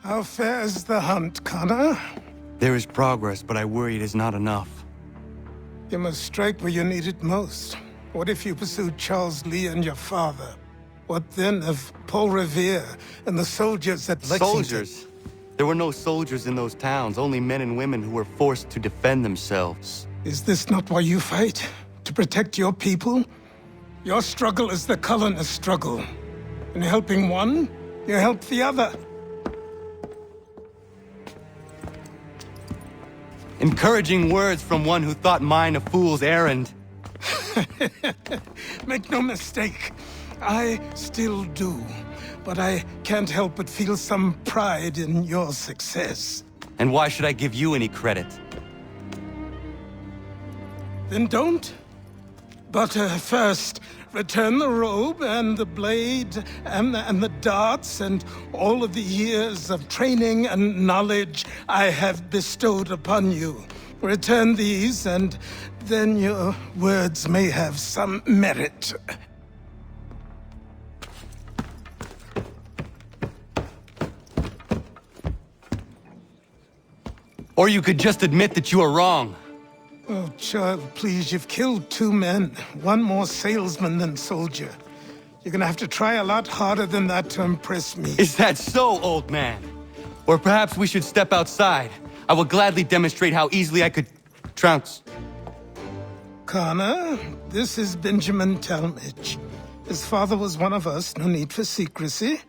How fares the hunt, Connor? There is progress, but I worry it is not enough. You must strike where you need it most. What if you pursued Charles Lee and your father? What then of Paul Revere and the soldiers at Lexington? Soldiers? There were no soldiers in those towns, only men and women who were forced to defend themselves. Is this not why you fight? To protect your people? Your struggle is the colonist struggle. In helping one, you help the other. Encouraging words from one who thought mine a fool's errand. Make no mistake, I still do. But I can't help but feel some pride in your success. And why should I give you any credit? Then don't. But first, return the robe and the blade and the darts and all of the years of training and knowledge I have bestowed upon you. Return these, and then your words may have some merit. Or you could just admit that you are wrong. Oh, child, please, you've killed 2 men. One more salesman than soldier. You're gonna have to try a lot harder than that to impress me. Is that so, old man? Or perhaps we should step outside. I will gladly demonstrate how easily I could trounce. Connor, this is Benjamin Talmadge. His father was one of us, no need for secrecy.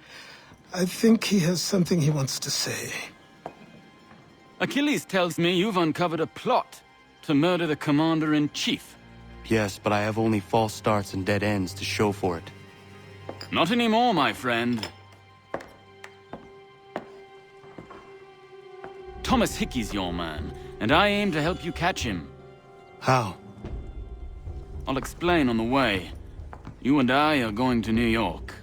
I think he has something he wants to say. Achilles tells me you've uncovered a plot to murder the commander-in-chief. Yes, but I have only false starts and dead ends to show for it. Not anymore, my friend. Thomas Hickey's your man, and I aim to help you catch him. How? I'll explain on the way. You and I are going to New York.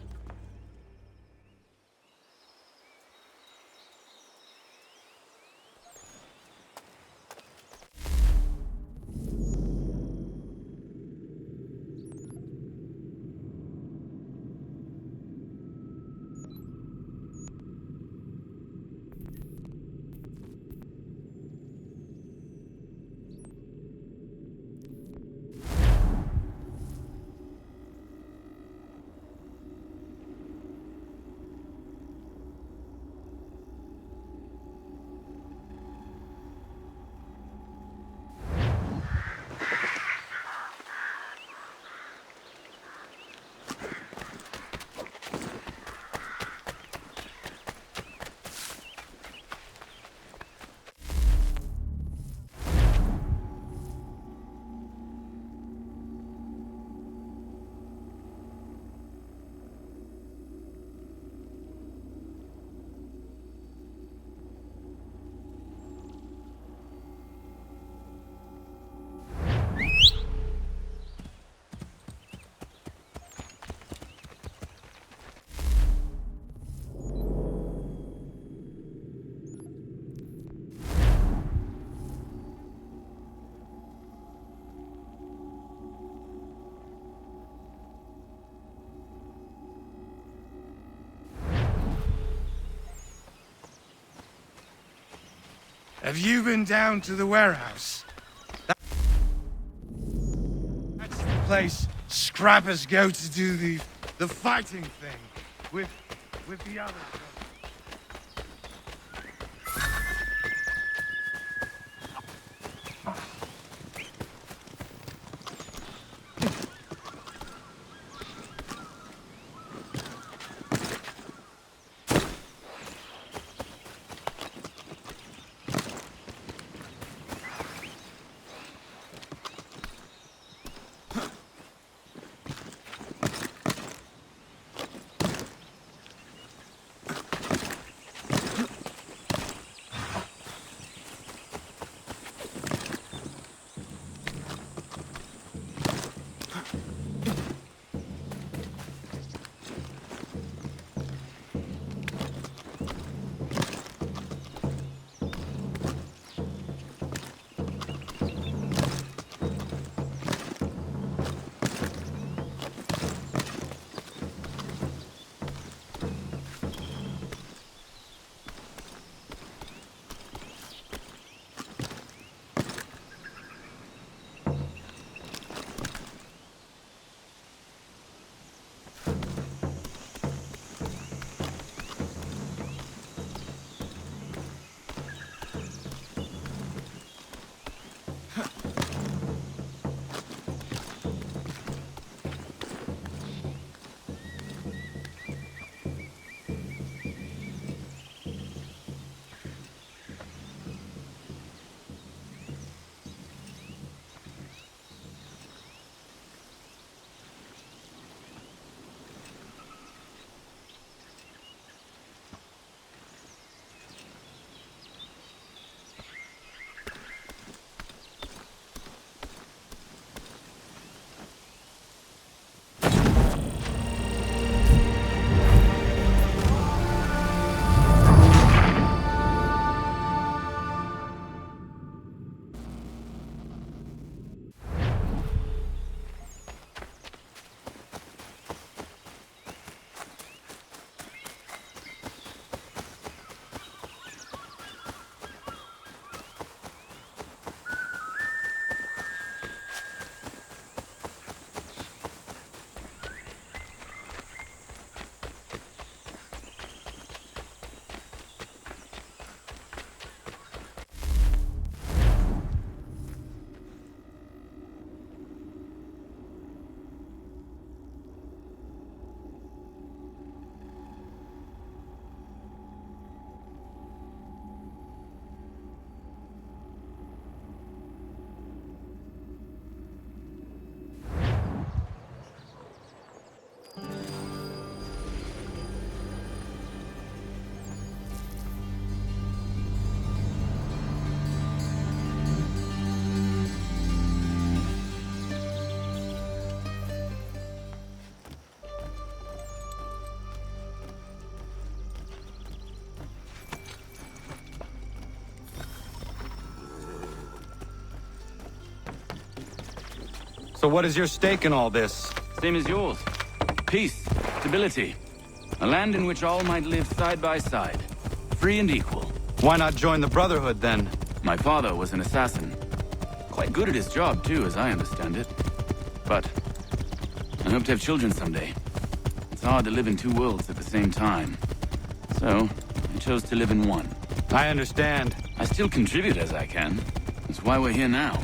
Have you been down to the warehouse? That's the place scrappers go to do the fighting thing with the others. So what is your stake in all this? Same as yours. Peace, stability. A land in which all might live side by side. Free and equal. Why not join the Brotherhood, then? My father was an assassin. Quite good at his job, too, as I understand it. But I hope to have children someday. It's hard to live in two worlds at the same time. So, I chose to live in one. I understand. I still contribute as I can. That's why we're here now.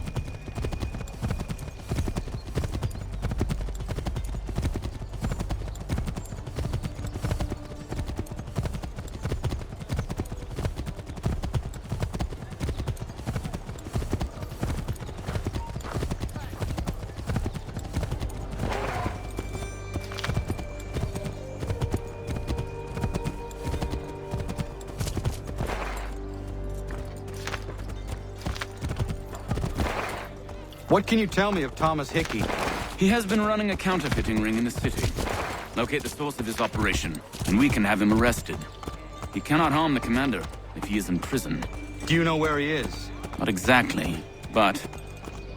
What can you tell me of Thomas Hickey? He has been running a counterfeiting ring in the city. Locate the source of his operation, and we can have him arrested. He cannot harm the commander if he is in prison. Do you know where he is? Not exactly, but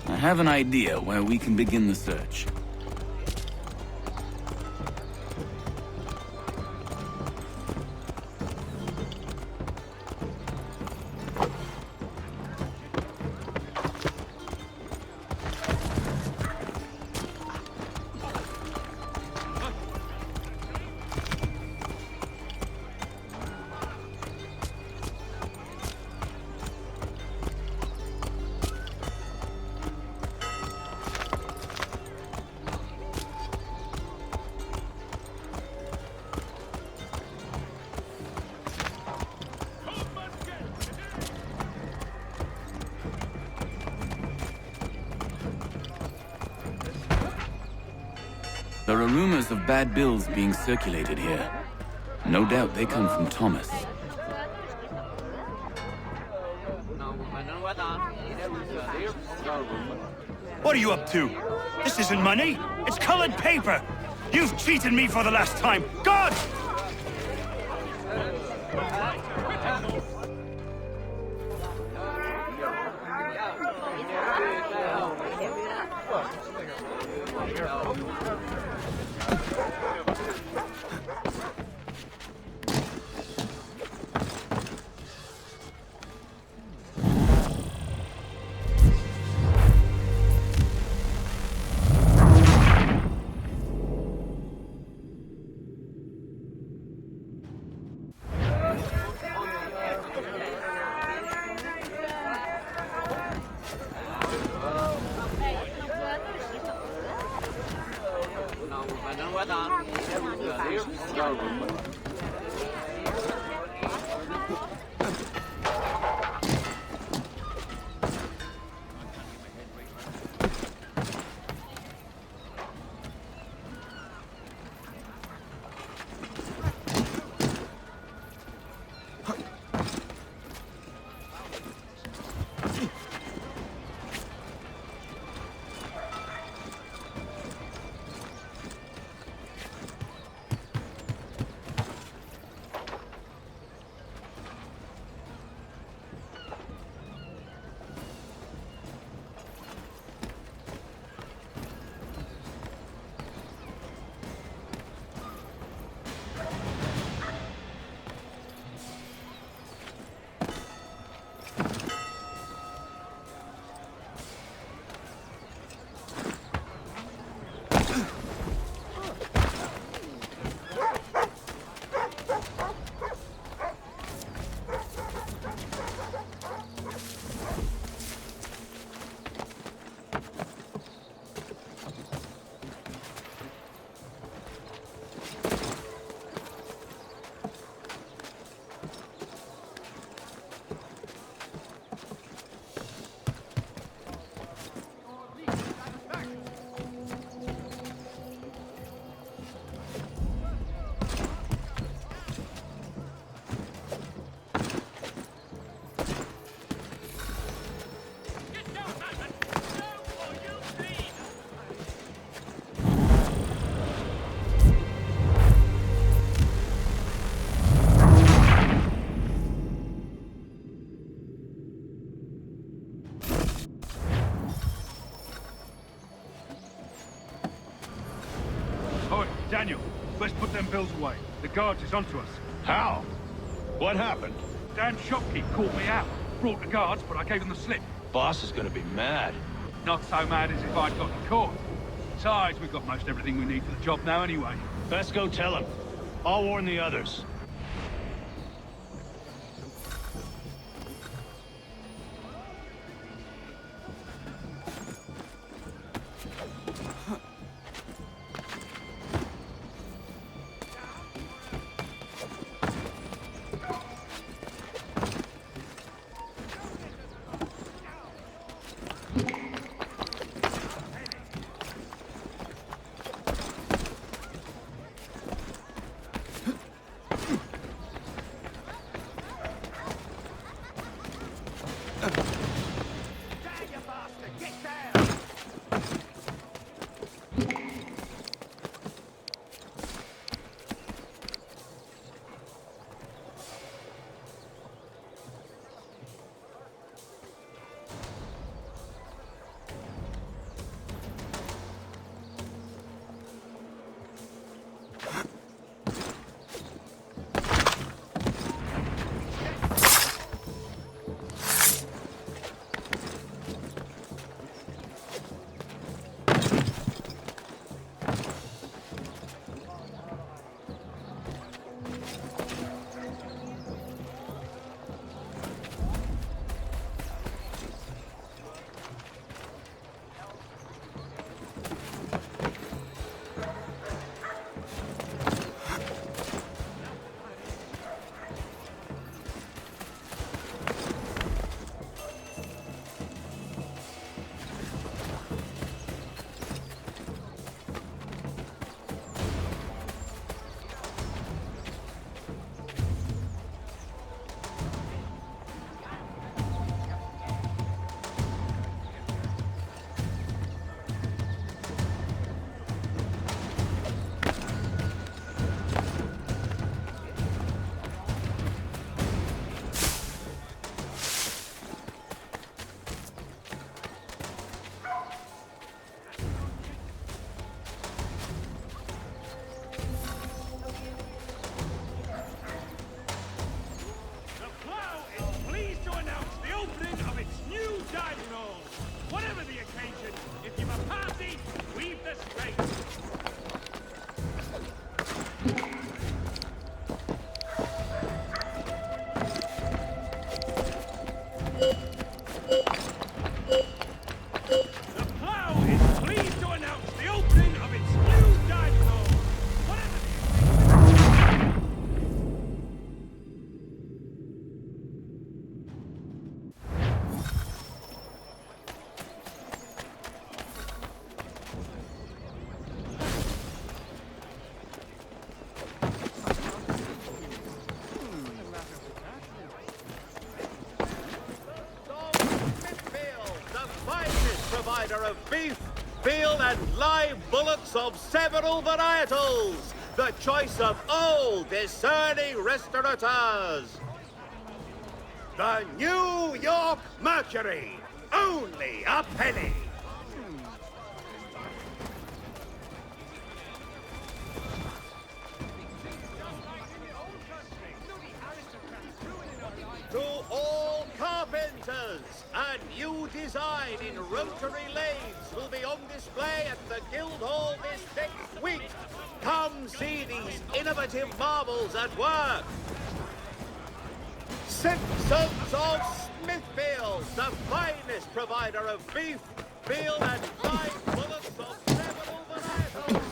I have an idea where we can begin the search. There are rumors of bad bills being circulated here. No doubt they come from Thomas. What are you up to? This isn't money. It's colored paper. You've cheated me for the last time. God! guards is onto us. How? What happened? Damn shopkeep caught me out. Brought the guards, but I gave him the slip. Boss is gonna be mad. Not so mad as if I'd gotten caught. Besides, we've got most everything we need for the job now anyway. Best go tell him. I'll warn the others. Of beef, veal and live bullocks of several varietals. The choice of all discerning restaurateurs. The New York Mercury. Only a penny. To all carpenters, a new design in rotary lathes will be on display at the Guildhall this next week. Come see these innovative marvels at work. Simpsons of Smithfield, the finest provider of beef, veal and live bullocks of several varietals.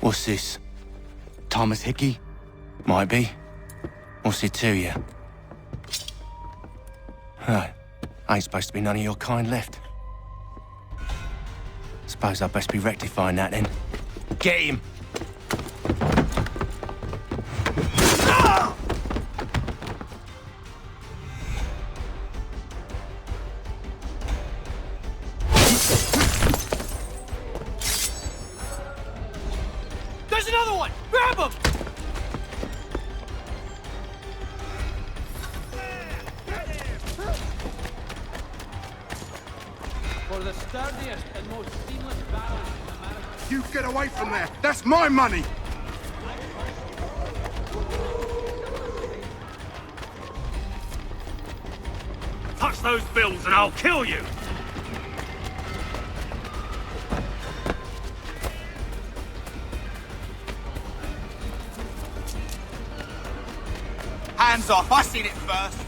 What's this? Thomas Hickey? Might be. What's it to you? Oh, ain't supposed to be none of your kind left. Suppose I'd best be rectifying that then. Get him! There's another one! Grab him! For the sturdiest and most seamless battle in America. You get away from there! That's my money! Touch those bills and I'll kill you! Hands off! I seen it first!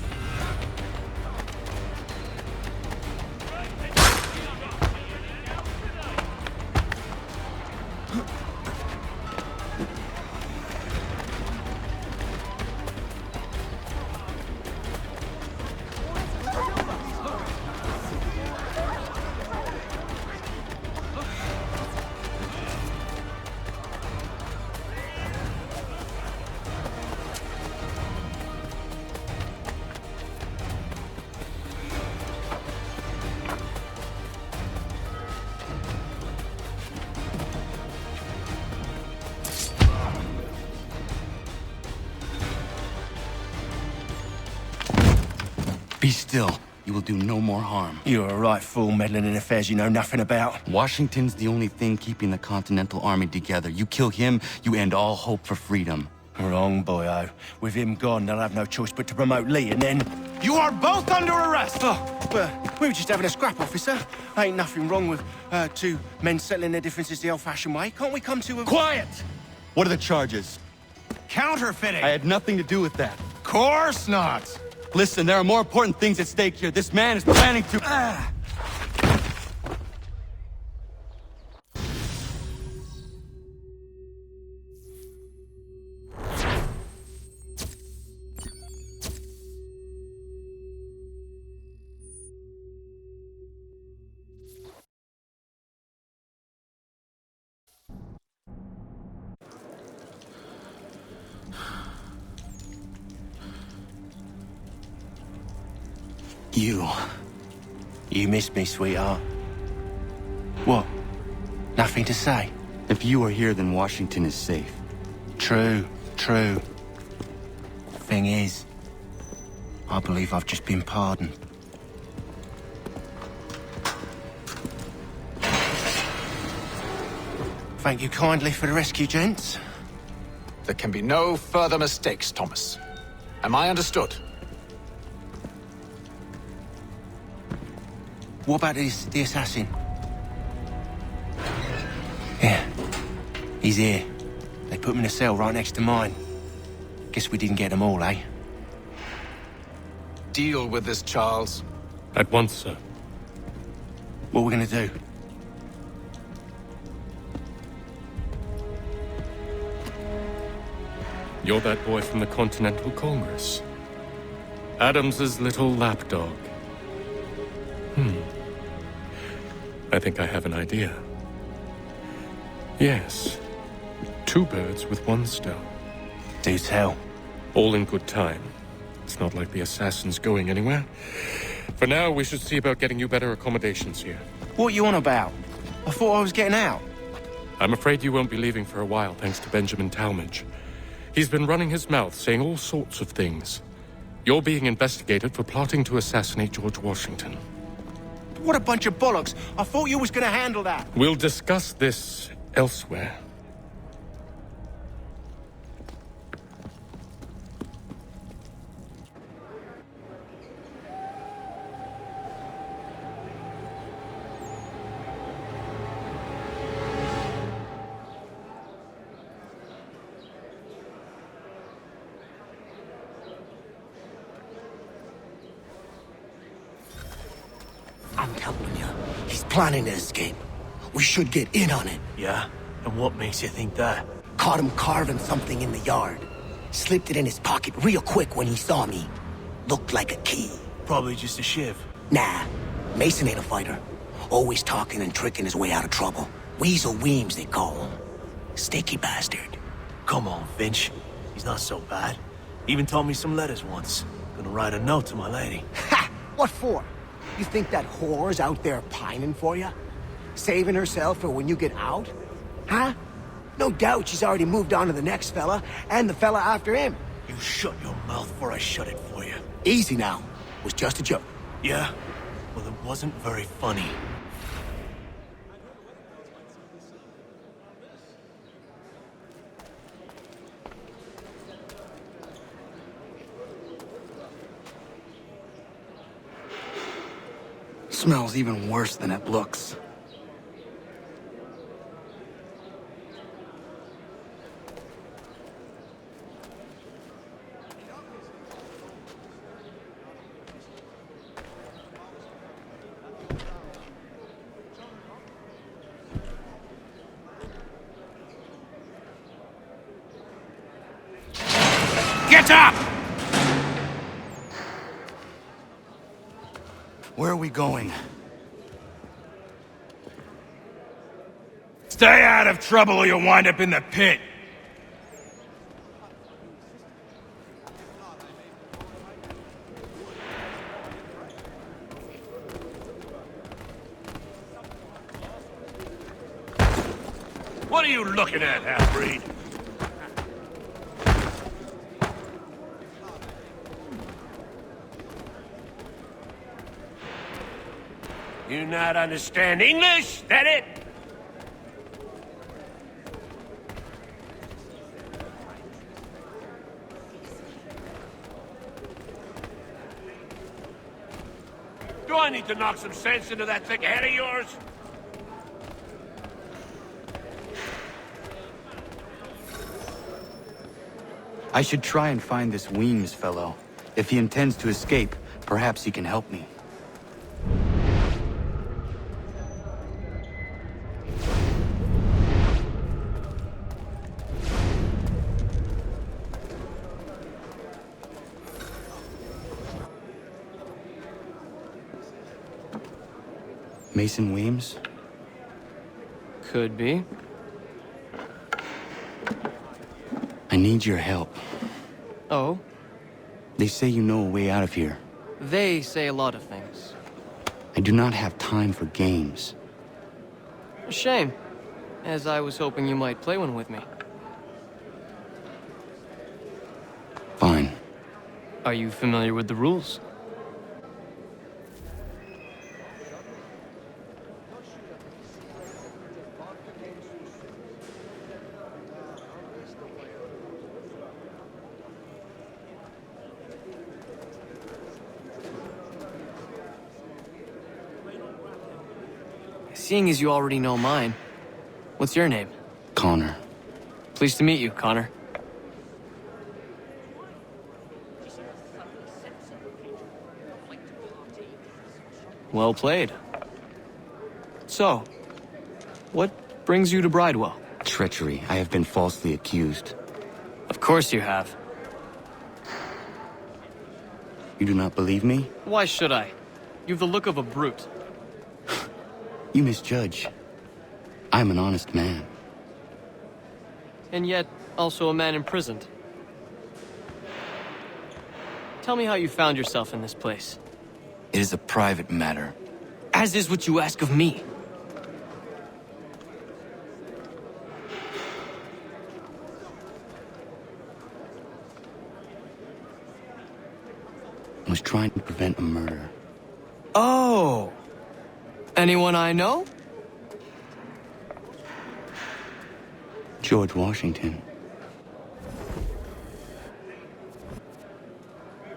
Be still. You will do no more harm. You're a right fool meddling in affairs you know nothing about. Washington's the only thing keeping the Continental Army together. You kill him, you end all hope for freedom. Wrong, boyo. With him gone, they'll have no choice but to promote Lee, and then... You are both under arrest! Oh, but we were just having a scrap, officer. Ain't nothing wrong with two men settling their differences the old-fashioned way. Can't we come to a... Quiet! What are the charges? Counterfeiting! I had nothing to do with that. Course not! Listen, there are more important things at stake here. This man is planning to... You missed me, sweetheart. What? Nothing to say? If you are here, then Washington is safe. True. Thing is, I believe I've just been pardoned. Thank you kindly for the rescue, gents. There can be no further mistakes, Thomas. Am I understood? What about the assassin? Yeah, he's here. They put him in a cell right next to mine. Guess we didn't get them all, eh? Deal with this, Charles. At once, sir. What are we gonna do? You're that boy from the Continental Congress. Adams's little lapdog. I think I have an idea. Yes. 2 birds with 1 stone. Do tell. All in good time. It's not like the assassin's going anywhere. For now, we should see about getting you better accommodations here. What you on about? I thought I was getting out. I'm afraid you won't be leaving for a while, thanks to Benjamin Talmadge. He's been running his mouth, saying all sorts of things. You're being investigated for plotting to assassinate George Washington. What a bunch of bollocks. I thought you was gonna handle that. We'll discuss this elsewhere. I'm telling you, he's planning to escape. We should get in on it. Yeah? And what makes you think that? Caught him carving something in the yard. Slipped it in his pocket real quick when he saw me. Looked like a key. Probably just a shiv. Nah, Mason ain't a fighter. Always talking and tricking his way out of trouble. Weasel Weems, they call him. Sticky bastard. Come on, Finch. He's not so bad. Even told me some letters once. Gonna write a note to my lady. Ha! What for? You think that whore's out there pining for you? Saving herself for when you get out? Huh? No doubt she's already moved on to the next fella, and the fella after him. You shut your mouth before I shut it for you. Easy now. Was just a joke. Yeah? Well, it wasn't very funny. Smells even worse than it looks. Get up! Where are we going? Stay out of trouble or you'll wind up in the pit. What are you looking at, half-breed? You not understand English? That it? Do I need to knock some sense into that thick head of yours? I should try and find this Weems fellow. If he intends to escape, perhaps he can help me. Mason Weems? Could be. I need your help. Oh? They say you know a way out of here. They say a lot of things. I do not have time for games. A shame, as I was hoping you might play one with me. Fine. Are you familiar with the rules? Seeing as you already know mine, what's your name? Connor. Pleased to meet you, Connor. Well played. So, what brings you to Bridewell? Treachery. I have been falsely accused. Of course you have. You do not believe me? Why should I? You've the look of a brute. You misjudge. I'm an honest man. And yet, also a man imprisoned. Tell me how you found yourself in this place. It is a private matter. As is what you ask of me. I was trying to prevent a murder. Oh! Anyone I know? George Washington.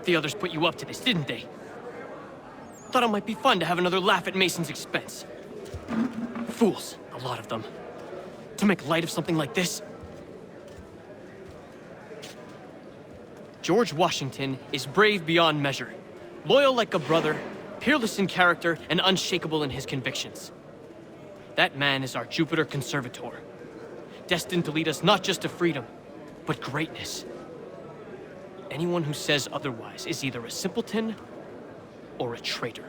The others put you up to this, didn't they? Thought it might be fun to have another laugh at Mason's expense. Fools, a lot of them. To make light of something like this. George Washington is brave beyond measure, loyal like a brother, peerless in character, and unshakable in his convictions. That man is our Jupiter Conservator. destined to lead us not just to freedom, but greatness. Anyone who says otherwise is either a simpleton or a traitor.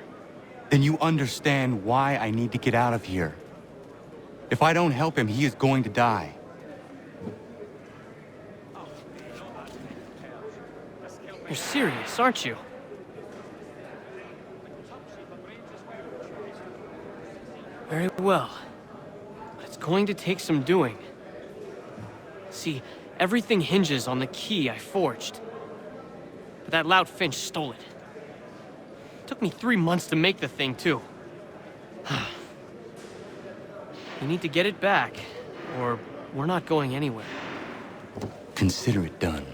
Then you understand why I need to get out of here. If I don't help him, he is going to die. You're serious, aren't you? Very well. But it's going to take some doing. See, everything hinges on the key I forged. But that lout Finch stole it. Took me 3 months to make the thing, too. You need to get it back, or we're not going anywhere. Consider it done.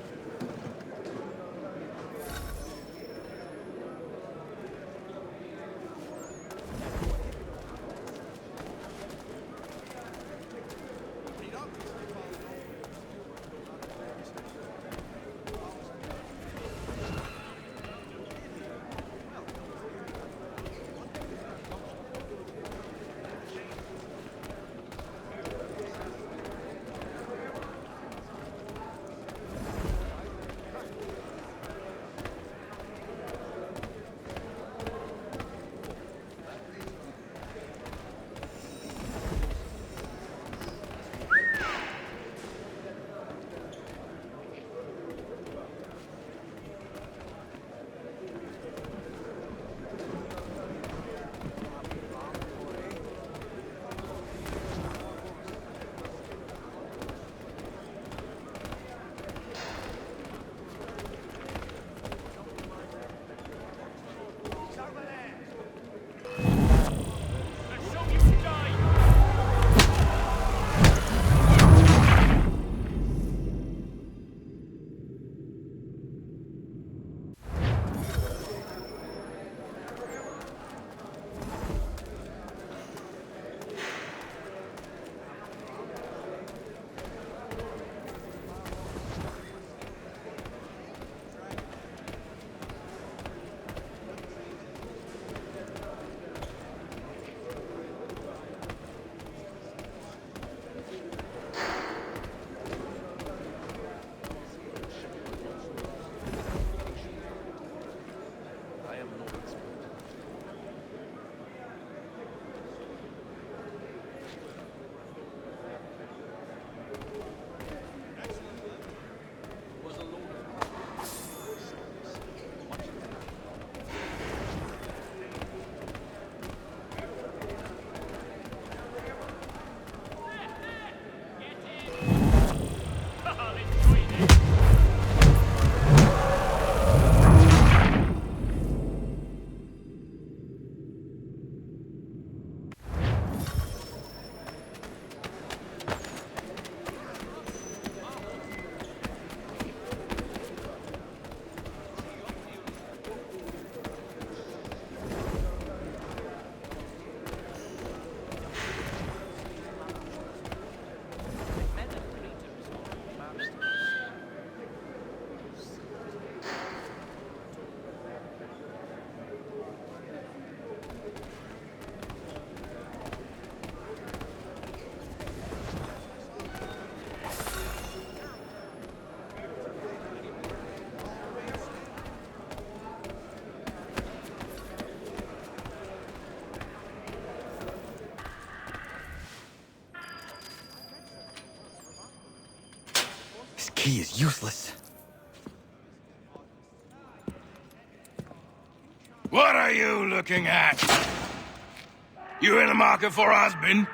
He is useless. What are you looking at? You in the market for a husband?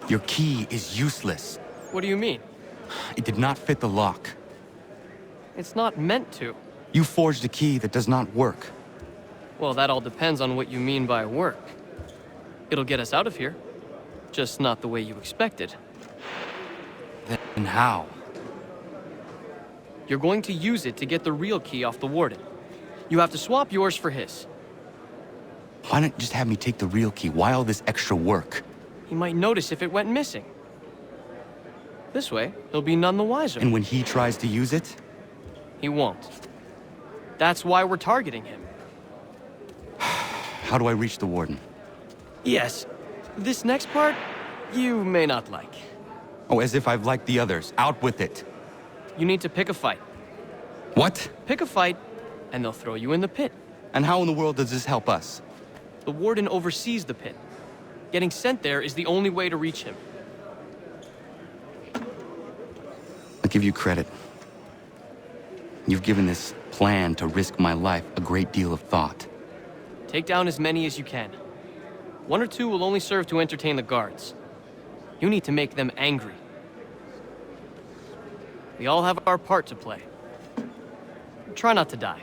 Your key is useless. What do you mean? It did not fit the lock. It's not meant to. You forged a key that does not work. Well, that all depends on what you mean by work. It'll get us out of here. Just not the way you expected. Then how? You're going to use it to get the real key off the warden. You have to swap yours for his. Why not just have me take the real key? Why all this extra work? He might notice if it went missing. This way, he'll be none the wiser. And when he tries to use it? He won't. That's why we're targeting him. How do I reach the warden? Yes. This next part, you may not like. Oh, as if I've liked the others. Out with it. You need to pick a fight. What? Pick a fight, and they'll throw you in the pit. And how in the world does this help us? The warden oversees the pit. Getting sent there is the only way to reach him. I'll give you credit. You've given this plan to risk my life a great deal of thought. Take down as many as you can. 1 or 2 will only serve to entertain the guards. You need to make them angry. We all have our part to play. Try not to die.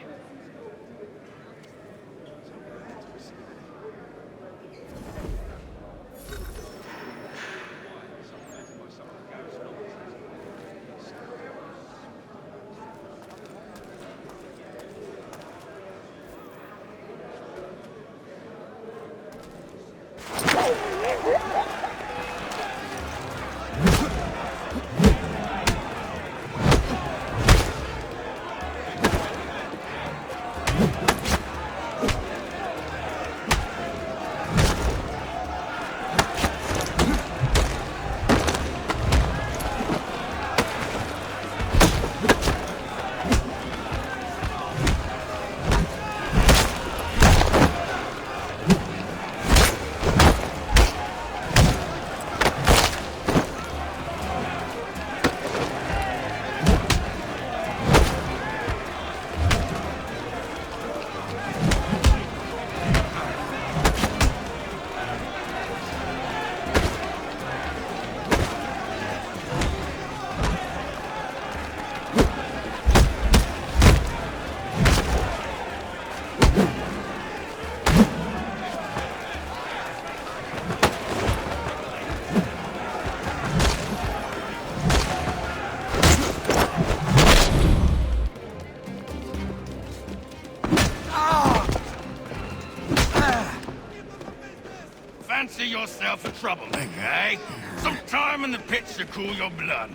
Fancy yourself a troublemaker, eh? Some time in the pits to cool your blood.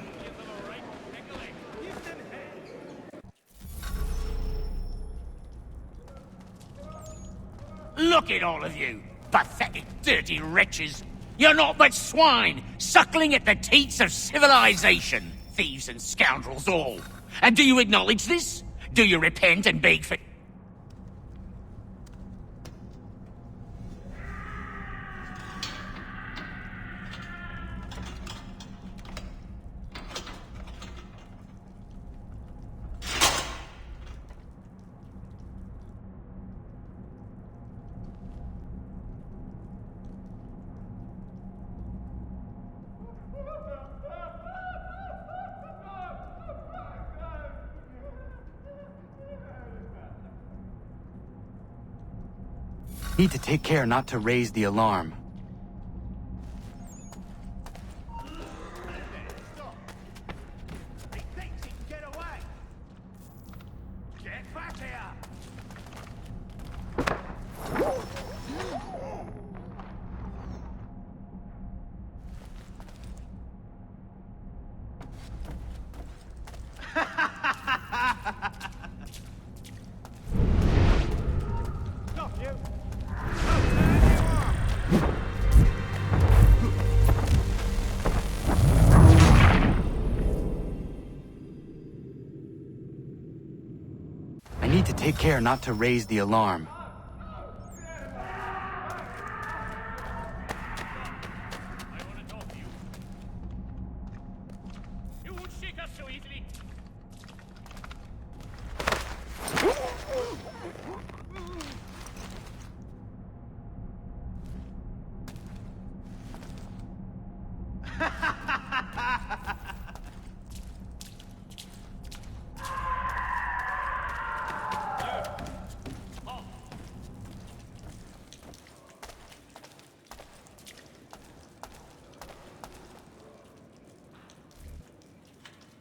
Look at all of you, pathetic, dirty wretches. You're not but swine, suckling at the teats of civilization. Thieves and scoundrels all. And do you acknowledge this? Do you repent and beg for... Need to take care not to raise the alarm. I need to take care not to raise the alarm. You won't shake us so easily.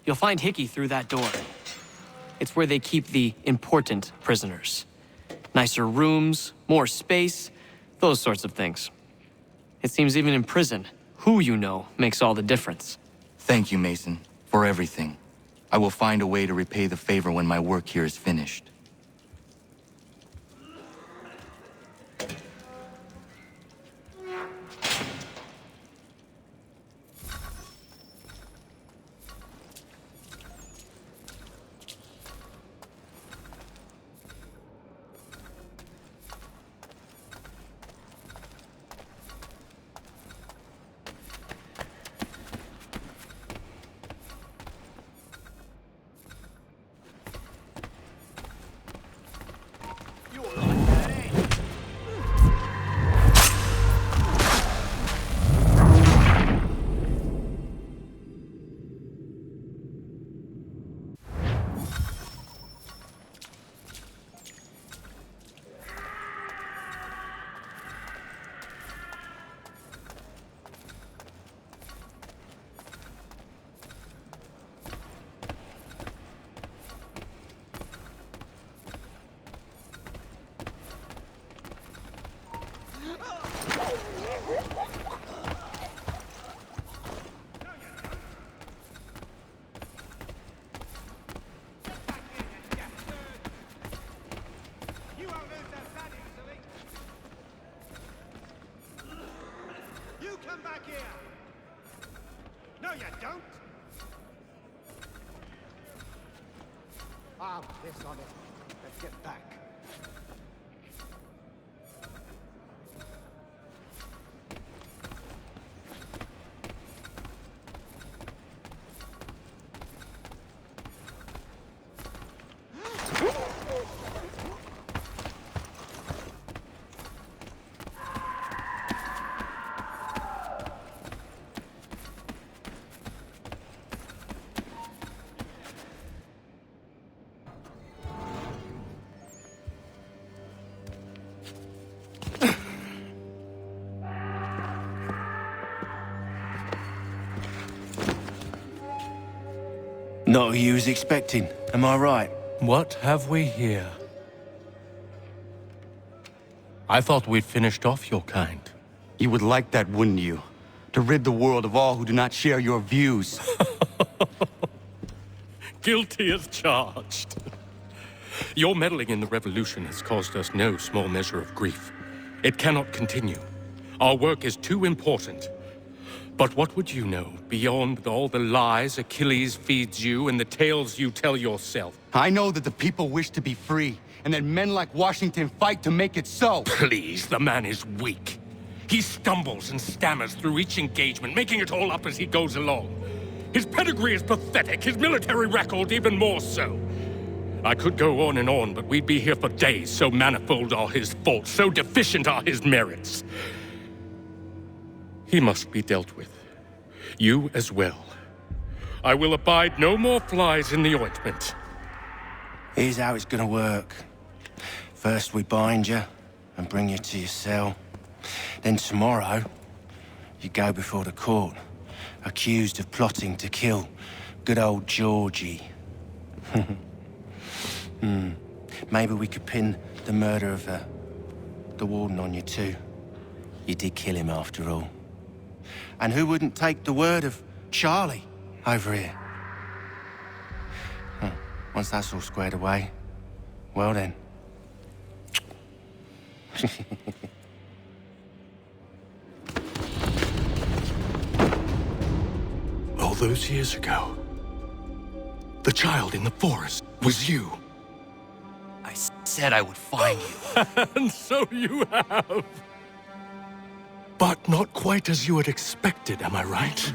You'll find Hickey through that door. It's where they keep the important prisoners. Nicer rooms, more space, those sorts of things. It seems even in prison, who you know makes all the difference. Thank you, Mason, for everything. I will find a way to repay the favor when my work here is finished. Come back here! No, you don't! I'll piss on it. Let's get back. Not who you was expecting, am I right? What have we here? I thought we'd finished off your kind. You would like that, wouldn't you? To rid the world of all who do not share your views. Guilty as charged. Your meddling in the revolution has caused us no small measure of grief. It cannot continue. Our work is too important. But what would you know beyond all the lies Achilles feeds you and the tales you tell yourself? I know that the people wish to be free, and that men like Washington fight to make it so. Please, the man is weak. He stumbles and stammers through each engagement, making it all up as he goes along. His pedigree is pathetic, his military record even more so. I could go on and on, but we'd be here for days, so manifold are his faults, so deficient are his merits. He must be dealt with. You as well. I will abide no more flies in the ointment. Here's how it's gonna work. First we bind you and bring you to your cell. Then tomorrow, you go before the court, accused of plotting to kill good old Georgie. Maybe we could pin the murder of the warden on you too. You did kill him after all. And who wouldn't take the word of Charlie over here? Once that's all squared away, well then. All those years ago, the child in the forest was you. I said I would find you. And so you have. But not quite as you had expected, am I right?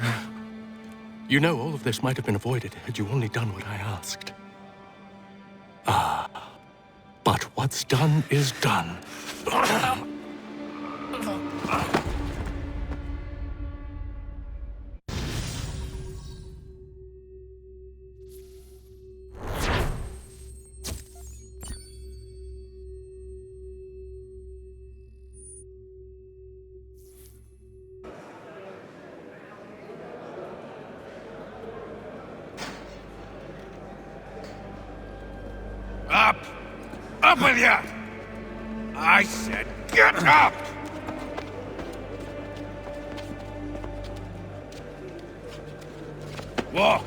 You know, all of this might have been avoided had you only done what I asked. But what's done is done. Up! Up with you! I said get up! Walk!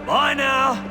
Bye now!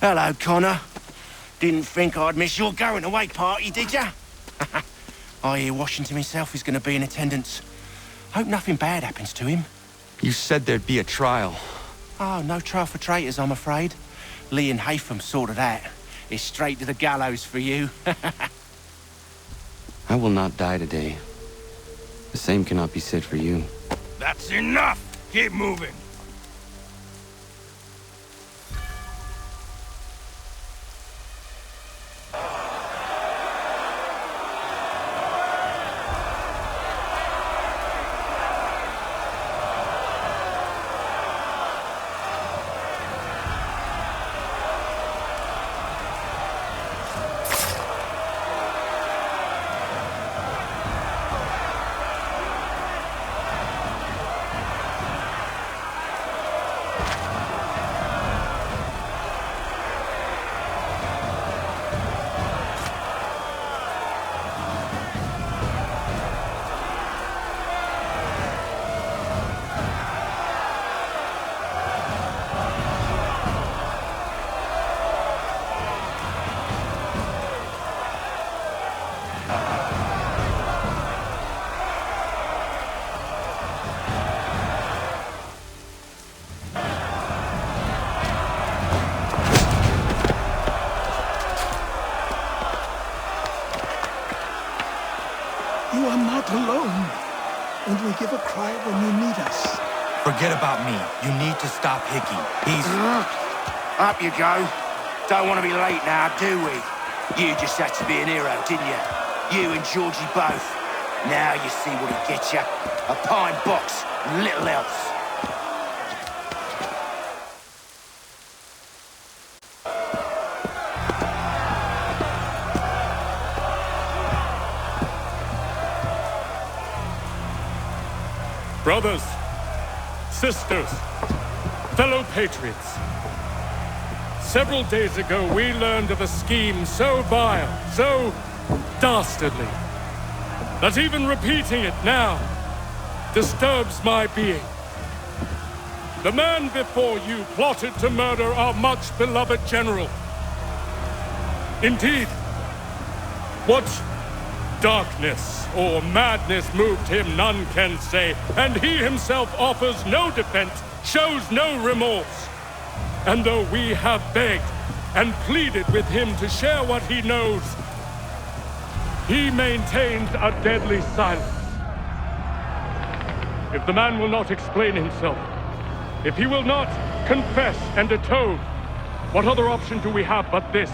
Hello, Connor. Didn't think I'd miss your going-away party, did ya? I hear Washington himself is going to be in attendance. Hope nothing bad happens to him. You said there'd be a trial. Oh, no trial for traitors, I'm afraid. Lee and Haytham sorted that. It's straight to the gallows for you. I will not die today. The same cannot be said for you. That's enough! Keep moving! You are not alone. Only give a cry when you need us. Forget about me. You need to stop Hickey. He's... Up you go. Don't want to be late now, do we? You just had to be an hero, didn't you? You and Georgie both. Now you see what he gets you. A pine box and little else. Brothers, sisters, fellow patriots. Several days ago, we learned of a scheme so vile, so dastardly, that even repeating it now disturbs my being. The man before you plotted to murder our much-beloved general. Indeed, what darkness or madness moved him, none can say, and he himself offers no defense, shows no remorse. And though we have begged and pleaded with him to share what he knows, he maintains a deadly silence. If the man will not explain himself, if he will not confess and atone, what other option do we have but this?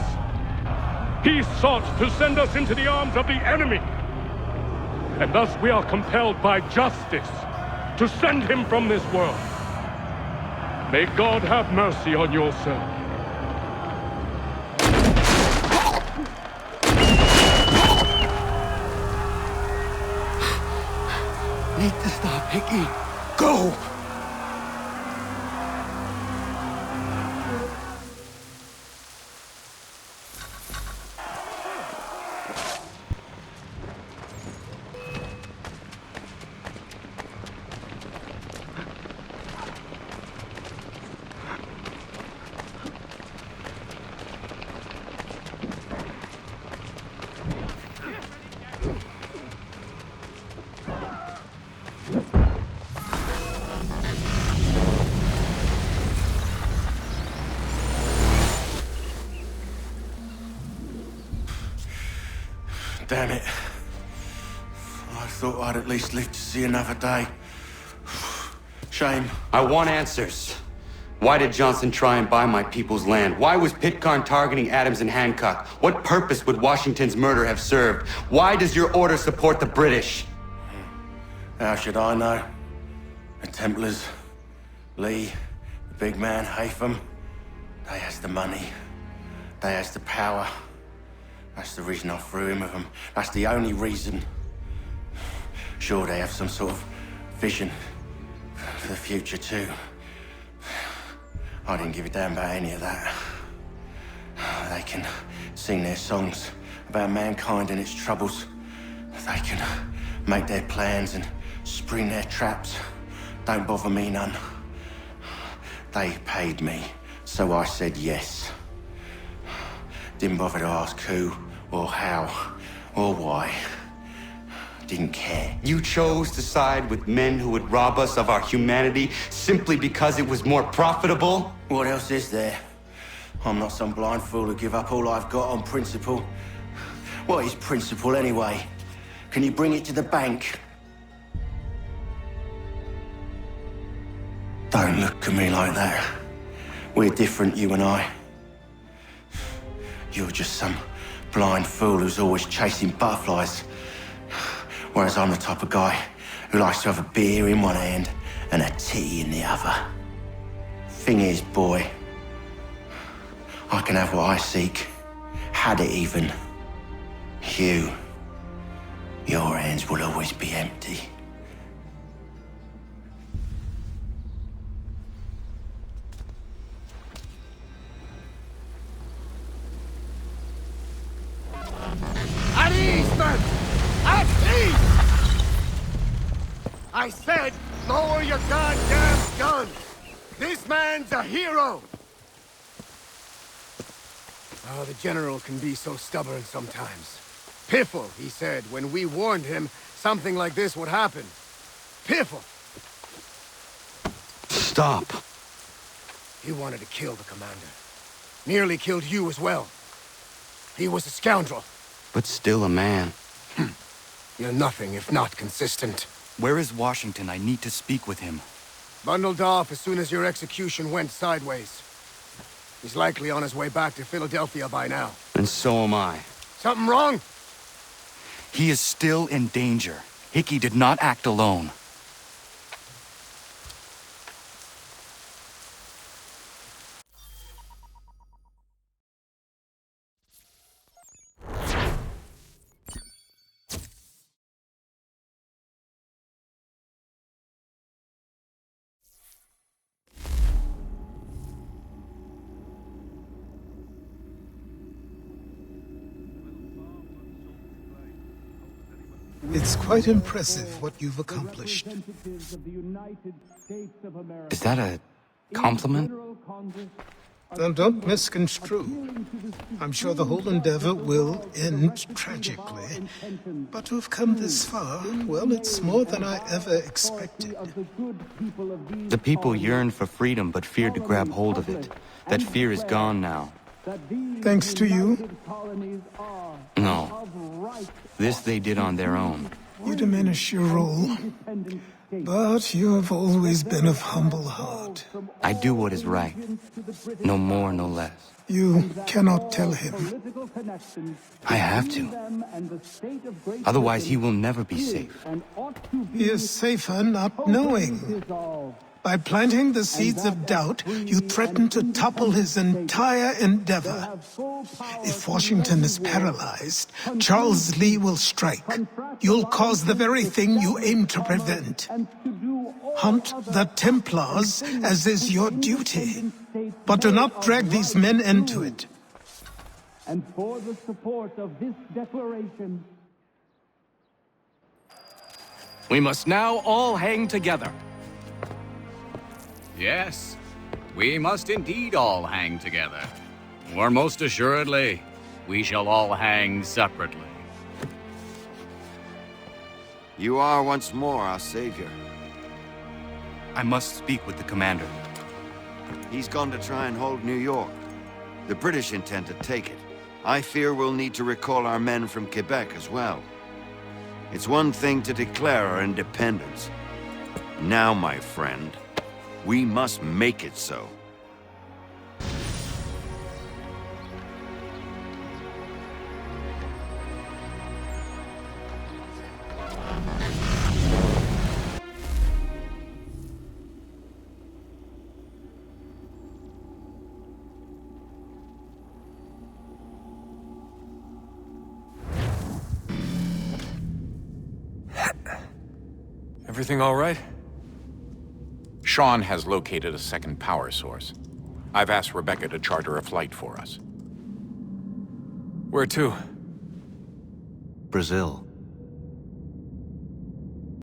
He sought to send us into the arms of the enemy. And thus we are compelled by justice to send him from this world. May God have mercy on your soul. need to stop Hickey. Go! Damn it. I thought I'd at least live to see another day. Shame. I want answers. Why did Johnson try and buy my people's land? Why was Pitcairn targeting Adams and Hancock? What purpose would Washington's murder have served? Why does your order support the British? How should I know? The Templars, Lee, the big man, Haytham, they has the money. They has the power. That's the reason I threw in with them. That's the only reason. Sure, they have some sort of vision for the future too. I didn't give a damn about any of that. They can sing their songs about mankind and its troubles. They can make their plans and spring their traps. Don't bother me none. They paid me, so I said yes. Didn't bother to ask who, or how, or why. Didn't care. You chose to side with men who would rob us of our humanity simply because it was more profitable? What else is there? I'm not some blind fool who give up all I've got on principle. What is principle anyway? Can you bring it to the bank? Don't look at me like that. We're different, you and I. You're just some blind fool who's always chasing butterflies. Whereas I'm the type of guy who likes to have a beer in one hand and a tea in the other. Thing is, boy, I can have what I seek. Had it even. Your hands will always be empty. At ease, men! At ease! I said, lower your goddamn gun! This man's a hero! Oh, the General can be so stubborn sometimes. Piffle, he said, when we warned him something like this would happen. Piffle! Stop. He wanted to kill the commander. Nearly killed you as well. He was a scoundrel. But still a man. You're nothing if not consistent. Where is Washington? I need to speak with him. Bundled off as soon as your execution went sideways. He's likely on his way back to Philadelphia by now. And so am I. Something wrong? He is still in danger. Hickey did not act alone. It's quite impressive what you've accomplished. Is that a compliment? Then don't misconstrue. I'm sure the whole endeavor will end tragically. But to have come this far, well, it's more than I ever expected. The people yearned for freedom but feared to grab hold of it. That fear is gone now. Thanks to you? No. This they did on their own. You diminish your role. But you have always been of humble heart. I do what is right. No more, no less. You cannot tell him. I have to. Otherwise, he will never be safe. He is safer not knowing. By planting the seeds of doubt, you threaten to topple his entire endeavor. If Washington is paralyzed, Charles Lee will strike. You'll cause the very thing you aim to prevent. Hunt the Templars, as is your duty. But do not drag these men into it. And for the support of this declaration, we must now all hang together. Yes, we must indeed all hang together. Or most assuredly, we shall all hang separately. You are once more our savior. I must speak with the commander. He's gone to try and hold New York. The British intend to take it. I fear we'll need to recall our men from Quebec as well. It's one thing to declare our independence. Now, my friend, we must make it so. Everything all right? Sean has located a second power source. I've asked Rebecca to charter a flight for us. Where to? Brazil.